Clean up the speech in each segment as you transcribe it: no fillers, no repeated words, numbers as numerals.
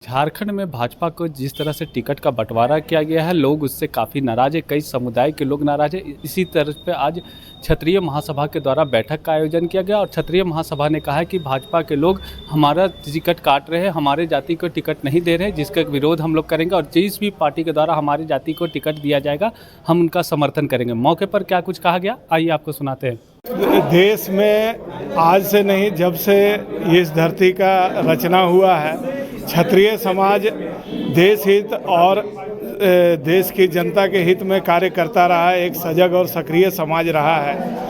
झारखंड में भाजपा को जिस तरह से टिकट का बंटवारा किया गया है, लोग उससे काफ़ी नाराज है। कई समुदाय के लोग नाराज है। इसी तरह पे आज क्षत्रिय महासभा के द्वारा बैठक का आयोजन किया गया और क्षत्रिय महासभा ने कहा है कि भाजपा के लोग हमारा टिकट काट रहे हैं, हमारे जाति को टिकट नहीं दे रहे, जिसका विरोध हम लोग करेंगे और जिस भी पार्टी के द्वारा हमारी जाति को टिकट दिया जाएगा हम उनका समर्थन करेंगे। मौके पर क्या कुछ कहा गया, आइए आपको सुनाते हैं। देश में आज से नहीं, जब से इस धरती का रचना हुआ है, क्षत्रिय समाज देश हित और देश की जनता के हित में कार्य करता रहा है। एक सजग और सक्रिय समाज रहा है।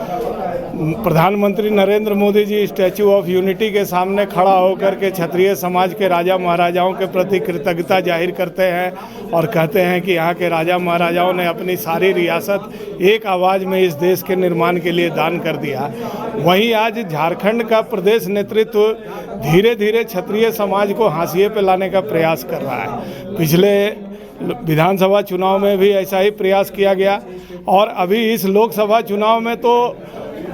प्रधानमंत्री Narendra Modi ji statue of unity के सामने खड़ा होकर के क्षत्रिय समाज के राजा महाराजाओं के प्रति कृतज्ञता जाहिर करते हैं और कहते हैं कि यहाँ के राजा महाराजाओं ने अपनी सारी रियासत एक आवाज़ में इस देश के निर्माण के लिए दान कर दिया। वहीं आज झारखंड का प्रदेश नेतृत्व धीरे धीरे क्षत्रिय समाज को हाशिए पे लाने का प्रयास कर रहा है। पिछले विधानसभा चुनाव में भी ऐसा ही प्रयास किया गया और अभी इस लोकसभा चुनाव में तो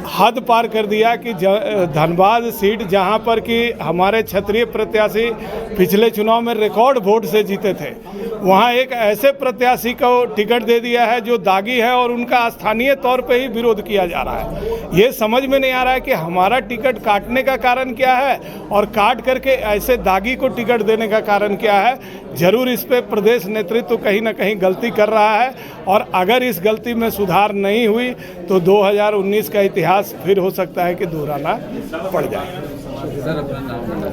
हद पार कर दिया कि धनबाद सीट जहां पर कि हमारे क्षत्रिय प्रत्याशी पिछले चुनाव में रिकॉर्ड वोट से जीते थे, वहां एक ऐसे प्रत्याशी को टिकट दे दिया है जो दागी है और उनका स्थानीय तौर पे ही विरोध किया जा रहा है। ये समझ में नहीं आ रहा है कि हमारा टिकट काटने का कारण क्या है और काट करके ऐसे दागी को टिकट देने का कारण क्या है। जरूर इस पे प्रदेश नेतृत्व कहीं ना कहीं गलती कर रहा है और अगर इस गलती में सुधार नहीं हुई तो 2019 का इतिहास फिर हो सकता है कि दोहराना पड़ जाए।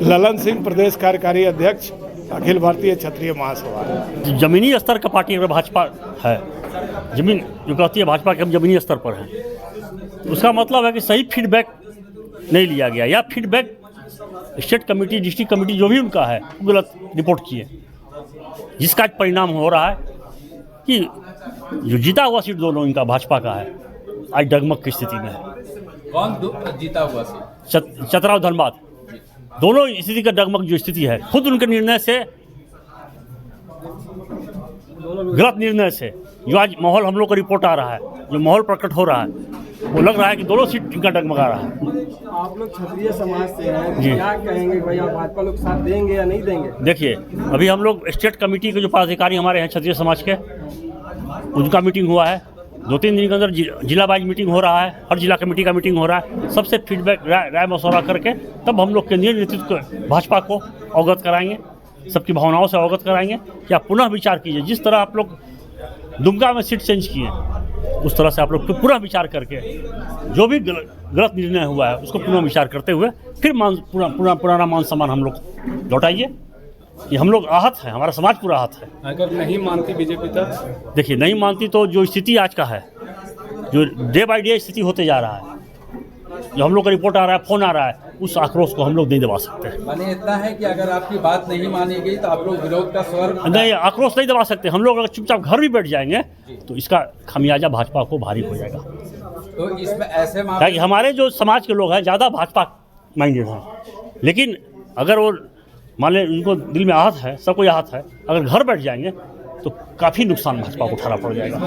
ललन सिंह, प्रदेश कार्यकारी अध्यक्ष, अखिल भारतीय क्षत्रिय महासभा। जमीनी स्तर का पार्टी अगर भाजपा है, जमीन जो कहती है भाजपा के हम जमीनी स्तर पर हैं, उसका मतलब है कि सही फीडबैक नहीं लिया गया या feedback state committee, district committee जो भी उनका है गलत रिपोर्ट किए, जिसका परिणाम हो रहा है कि जो जीता हुआ सीट दोनों इनका भाजपा का है, आज डगमग की स्थिति में है। कौन जीता हुआ सीट? चतरा और धनबाद दोनों स्थिति का डगमग जो स्थिति है, खुद उनके निर्णय से, गलत निर्णय से जो आज माहौल हम लोग का रिपोर्ट आ रहा है, जो माहौल प्रकट हो रहा है, वो लग रहा है कि दोनों सीट इनका डगमगा रहा है। आप लोग क्षत्रिय समाज से हैं, क्या कहेंगे भैया, भाजपा लोग साथ देंगे या नहीं देंगे? देखिए, अभी हम लोग स्टेट कमेटी के जो पदाधिकारी हमारे हैं क्षत्रिय समाज के, उनका मीटिंग हुआ है। 2-3 दिन के अंदर जिला वाइज मीटिंग हो रहा है, हर जिला कमेटी का मीटिंग हो रहा है। सबसे फीडबैक राय मशवरा करके तब हम लोग केंद्रीय नेतृत्व भाजपा को अवगत कराएंगे, सबकी भावनाओं से अवगत कराएंगे कि आप पुनः विचार कीजिए। जिस तरह आप लोग दुमका में सीट चेंज किए, उस तरह से आप लोग पुनः विचार करके जो भी गलत निर्णय हुआ है उसको पुनः विचार करते हुए फिर पुराना मान सम्मान हम लोग लौटाइए। कि हम लोग आहत हैं, हमारा समाज पूरा आहत है। अगर नहीं मानती बीजेपी तब देखिए, नहीं मानती तो जो स्थिति आज का है, जो डे बाय डे स्थिति होते जा रहा है, जो हम लोग का रिपोर्ट आ रहा है, फोन आ रहा है, उस आक्रोश को हम लोग नहीं दबा सकते। माने इतना है कि अगर आपकी बात नहीं मानी गई तो आप लोग विरोध का स्वर नहीं, आक्रोश नहीं दबा सकते। हम लोग अगर चुपचाप घर भी बैठ जाएंगे तो इसका खामियाजा भाजपा को भारी हो जाएगा। तो इसमें ऐसे ताकि हमारे जो समाज के लोग हैं ज़्यादा भाजपा माइंडेड हैं, लेकिन अगर वो मान लें उनको दिल में आहत है, सब कोई आहत है, अगर घर बैठ जाएंगे तो काफ़ी नुकसान भाजपा को उठाना पड़ जाएगा।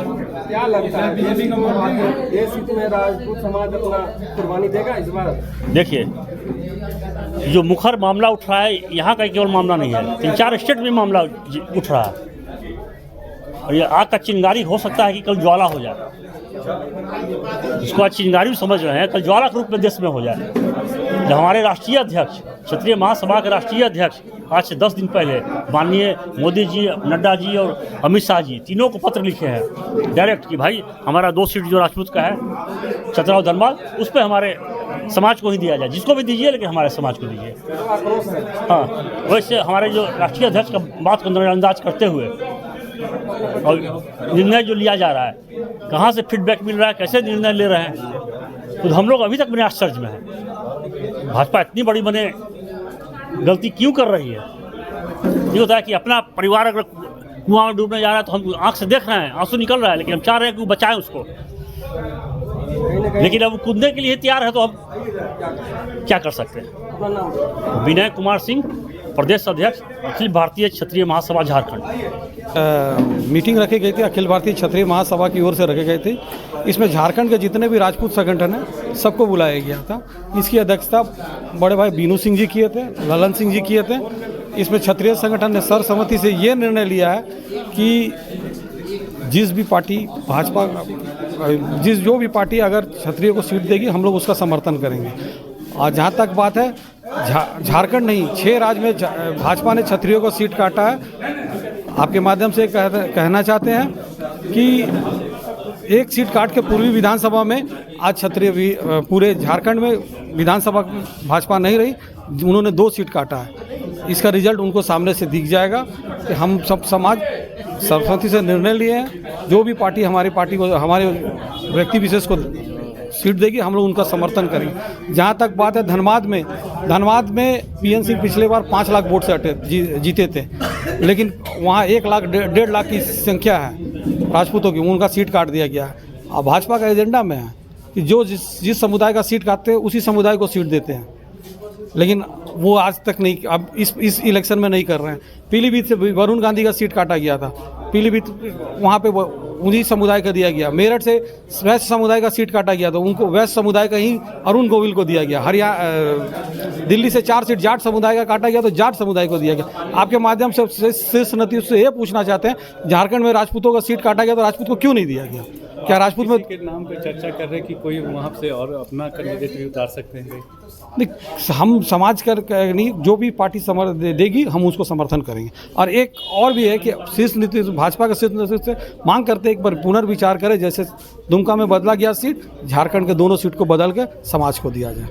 क्या लगता है देश हित में राजपूत समाज अपना कुर्बानी देगा इस बार? देखिए, जो मुखर मामला उठ रहा है, यहाँ का केवल मामला नहीं है, 3-4 स्टेट में मामला उठ रहा है और ये आग का चिंगारी हो सकता है कि कल ज्वाला हो जाए। इसको आज चिंगारी भी समझ रहे हैं, कल ज्वाला के रूप में देश में हो जाए। जब हमारे राष्ट्रीय अध्यक्ष, क्षत्रिय महासभा के राष्ट्रीय अध्यक्ष आज से 10 दिन पहले माननीय मोदी जी, नड्डा जी और अमित शाह जी तीनों को पत्र लिखे हैं डायरेक्ट कि भाई हमारा 2 सीट जो राजपूत का है, चतरा और धनबाद, उस पर हमारे समाज को ही दिया जाए। जिसको भी दीजिए लेकिन हमारे समाज को दीजिए। हाँ, वैसे हमारे जो राष्ट्रीय अध्यक्ष का बात को नज़रअंदाज करते हुए और निर्णय जो लिया जा रहा है, कहाँ से फीडबैक मिल रहा है, कैसे निर्णय ले रहे हैं, तो हम लोग अभी तक बड़े आश्चर्य में हैं। भाजपा इतनी बड़ी बने गलती क्यों कर रही है? ये होता है कि अपना परिवार अगर कुआं में डूबने जा रहा है तो हम आंख से देख रहे हैं, आंसू निकल रहा है, लेकिन हम चाह रहे हैं कि वो बचाएं उसको। लेकिन अब वो कूदने के लिए तैयार है तो हम क्या कर सकते हैं। विनय कुमार सिंह, प्रदेश अध्यक्ष, अखिल भारतीय क्षत्रिय महासभा झारखंड। मीटिंग रखी गई थी, अखिल भारतीय क्षत्रिय महासभा की ओर से रखी गई थी। इसमें झारखंड के जितने भी राजपूत संगठन हैं सबको बुलाया गया था। इसकी अध्यक्षता बड़े भाई बीनू सिंह जी किए थे, ललन सिंह जी किए थे इसमें क्षत्रिय संगठन ने सर्वसम्मति से ये निर्णय लिया है कि जिस भी पार्टी भाजपा जो भी पार्टी अगर क्षत्रिय को सीट देगी हम लोग उसका समर्थन करेंगे। और जहाँ तक बात है झारखंड नहीं 6 राज्य में भाजपा ने क्षत्रियों को सीट काटा है। आपके माध्यम से कहना चाहते हैं कि एक सीट काट के पूर्वी विधानसभा में आज क्षत्रिय भी पूरे झारखंड में विधानसभा भाजपा नहीं रही, उन्होंने 2 सीट काटा है। इसका रिजल्ट उनको सामने से दिख जाएगा कि हम सब समाज सर्वसम्मति से निर्णय लिए हैं, जो भी पार्टी हमारी पार्टी को हमारे व्यक्ति विशेष को सीट देगी हम लोग उनका समर्थन करेंगे। जहाँ तक बात है धनबाद में पीएनसी पिछले बार 5 लाख वोट से जीते थे, लेकिन वहाँ 1 लाख 1.5 लाख की संख्या है राजपूतों की, उनका सीट काट दिया गया है। अब भाजपा का एजेंडा में है कि जो जिस समुदाय का सीट काटते हैं उसी समुदाय को सीट देते हैं, लेकिन वो आज तक नहीं, अब इस इलेक्शन में नहीं कर रहे हैं। पीलीभीत से वरुण गांधी का सीट काटा गया था, पीलीभीत वहाँ पे उन्हीं समुदाय का दिया गया। मेरठ से वैश्य समुदाय का सीट काटा गया तो उनको वैश्य समुदाय का ही अरुण गोविल को दिया गया। दिल्ली से 4 सीट जाट समुदाय का काटा गया तो जाट समुदाय को दिया गया। आपके माध्यम से शीर्ष नेतृत्व से ये पूछना चाहते हैं झारखंड में राजपूतों का सीट काटा गया तो राजपूत को क्यों नहीं दिया गया? क्या राजपूत में के नाम पे चर्चा कर रहे हैं कि कोई वहाँ से और अपना कैंडिडेट भी उतार सकते हैं? नहीं, हम समाज कर नहीं, जो भी पार्टी देगी हम उसको समर्थन करेंगे। और एक और भी है कि शीर्ष नेतृत्व भाजपा के शीर्ष नेतृत्व से मांग करते हैं एक बार पुनर्विचार करें, जैसे दुमका में बदला गया सीट, झारखंड के दोनों सीट को बदल के समाज को दिया जाए।